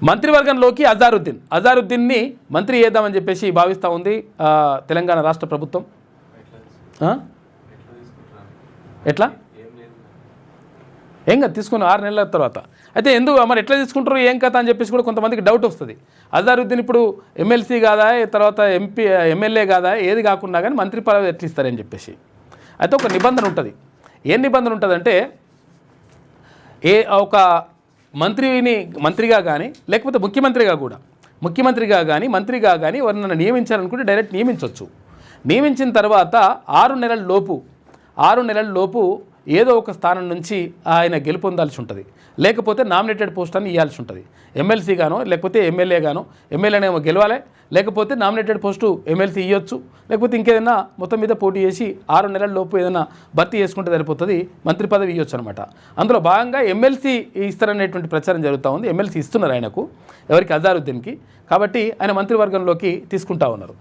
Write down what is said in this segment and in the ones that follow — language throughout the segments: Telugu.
మంత్రివర్గంలోకి అజారుద్దీన్ని మంత్రి చేద్దామని చెప్పేసి భావిస్తూ ఉంది తెలంగాణ రాష్ట్ర ప్రభుత్వం. ఎట్లా ఏం కదా తీసుకుని 6 నెలల తర్వాత అయితే ఎందుకు మరి ఎట్లా తీసుకుంటారు ఏం కథ అని చెప్పేసి కూడా కొంతమందికి డౌట్ వస్తుంది. అజారుద్దీన్ ఇప్పుడు ఎమ్మెల్సీ కాదా, తర్వాత ఎమ్మెల్యే కాదా, ఏది కాకుండా కానీ మంత్రి పదవి ఎట్లా ఇస్తారని చెప్పేసి అయితే ఒక నిబంధన ఉంటుంది. ఏం నిబంధన ఉంటుందంటే ఒక మంత్రిగా కానీ లేకపోతే ముఖ్యమంత్రిగా కానీ మంత్రిగా కానీ ఎవరినైనా నియమించాలనుకుంటే డైరెక్ట్ నియమించవచ్చు. నియమించిన తర్వాత 6 నెలల లోపు ఏదో ఒక స్థానం నుంచి ఆయన గెలుపొందాల్సి ఉంటుంది, లేకపోతే నామినేటెడ్ పోస్ట్ అని ఇవ్వాల్సి ఉంటుంది. ఎమ్మెల్సీ గానో లేకపోతే ఎమ్మెల్యే గానో, ఎమ్మెల్యేనేమో గెలవాలి, లేకపోతే నామినేటెడ్ పోస్టు ఎమ్మెల్సీ ఇవ్వచ్చు, లేకపోతే ఇంకేదైనా మొత్తం మీద పోటీ చేసి 6 నెలల లోపు ఏదైనా భర్తీ చేసుకుంటే సరిపోతుంది, మంత్రి పదవి ఇవ్వచ్చు అనమాట. అందులో భాగంగా ఎమ్మెల్సీ ఇస్తారనేటువంటి ప్రచారం జరుగుతూ ఉంది. ఎమ్మెల్సీ ఇస్తున్నారు ఆయనకు, ఎవరికి, అజారుద్దీన్కి. కాబట్టి ఆయన మంత్రివర్గంలోకి తీసుకుంటా ఉన్నారు.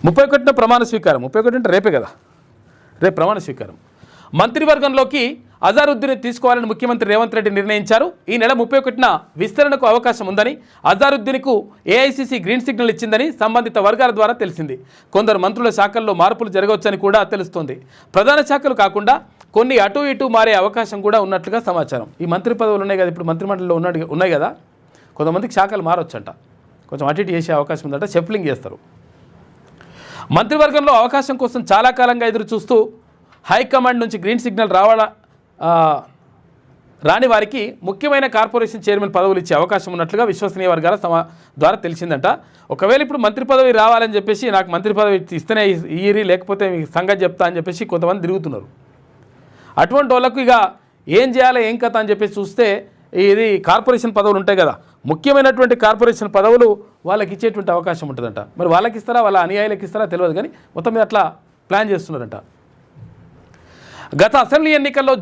31న ప్రమాణ స్వీకారం. 31 అంటే రేపే కదా, రేపు ప్రమాణ స్వీకారం. మంత్రివర్గంలోకి అజారుద్దీన్ తీసుకోవాలని ముఖ్యమంత్రి రేవంత్ రెడ్డి నిర్ణయించారు. ఈ నెల 31న విస్తరణకు అవకాశం ఉందని, అజారుద్దీన్కు ఏఐసీసీ గ్రీన్ సిగ్నల్ ఇచ్చిందని సంబంధిత వర్గాల ద్వారా తెలిసింది. కొందరు మంత్రుల శాఖల్లో మార్పులు జరగవచ్చని కూడా తెలుస్తోంది. ప్రధాన శాఖలు కాకుండా కొన్ని అటు ఇటు మారే అవకాశం కూడా ఉన్నట్లుగా సమాచారం. ఈ మంత్రి పదవులు ఉన్నాయి కదా, ఇప్పుడు మంత్రిమండలిలో ఉన్నాయి కదా, కొంతమందికి శాఖలు మారొచ్చంట, కొంచెం అటు ఇటు చేసే అవకాశం ఉందంట, షఫ్లింగ్ చేస్తారు. మంత్రివర్గంలో అవకాశం కోసం చాలా కాలంగా ఎదురు చూస్తూ హైకమాండ్ నుంచి గ్రీన్ సిగ్నల్ రాని వారికి ముఖ్యమైన కార్పొరేషన్ చైర్మన్ పదవులు ఇచ్చే అవకాశం ఉన్నట్లుగా విశ్వసనీయ వర్గాల ద్వారా తెలిసిందంట. ఒకవేళ ఇప్పుడు మంత్రి పదవి రావాలని చెప్పేసి నాకు మంత్రి పదవి ఇస్తేనే ఇయ్యి, లేకపోతే మీకు సంగతి చెప్తా అని చెప్పేసి కొంతమంది తిరుగుతున్నారు. అటువంటి వాళ్ళకు ఇక ఏం చేయాలి ఏం కథ అని చెప్పేసి చూస్తే ఇది కార్పొరేషన్ పదవులు ఉంటాయి కదా, ముఖ్యమైనటువంటి కార్పొరేషన్ పదవులు వాళ్ళకి ఇచ్చేటువంటి అవకాశం ఉంటుందంట. మరి వాళ్ళకి ఇస్తారా, వాళ్ళ అనుయాయులకు ఇస్తారా తెలియదు, కానీ మొత్తం మీద అట్లా ప్లాన్ చేస్తున్నారంట. గత అసెంబ్లీ ఎన్నికల్లో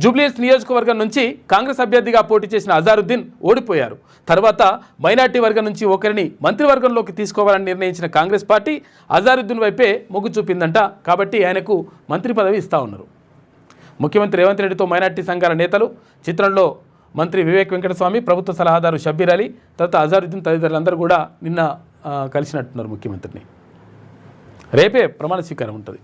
జూబ్లీహిల్స్ నియోజకవర్గం నుంచి కాంగ్రెస్ అభ్యర్థిగా పోటీ చేసిన అజారుద్దీన్ ఓడిపోయారు. తర్వాత మైనార్టీ వర్గం నుంచి ఒకరిని మంత్రివర్గంలోకి తీసుకోవాలని నిర్ణయించిన కాంగ్రెస్ పార్టీ అజారుద్దీన్ వైపే మొగ్గు చూపిందంట. కాబట్టి ఆయనకు మంత్రి పదవి ఇస్తూ ఉన్నారు. ముఖ్యమంత్రి రేవంత్ రెడ్డితో మైనార్టీ సంఘాల నేతలు, చిత్రంలో మంత్రి వివేక్ వెంకటస్వామి, ప్రభుత్వ సలహాదారు షబ్బీర్ అలీ, తర్వాత అజారుద్దీన్ తదితరులందరూ కూడా నిన్న కలిసినట్టున్నారు ముఖ్యమంత్రిని. రేపే ప్రమాణ స్వీకారం ఉంటుంది.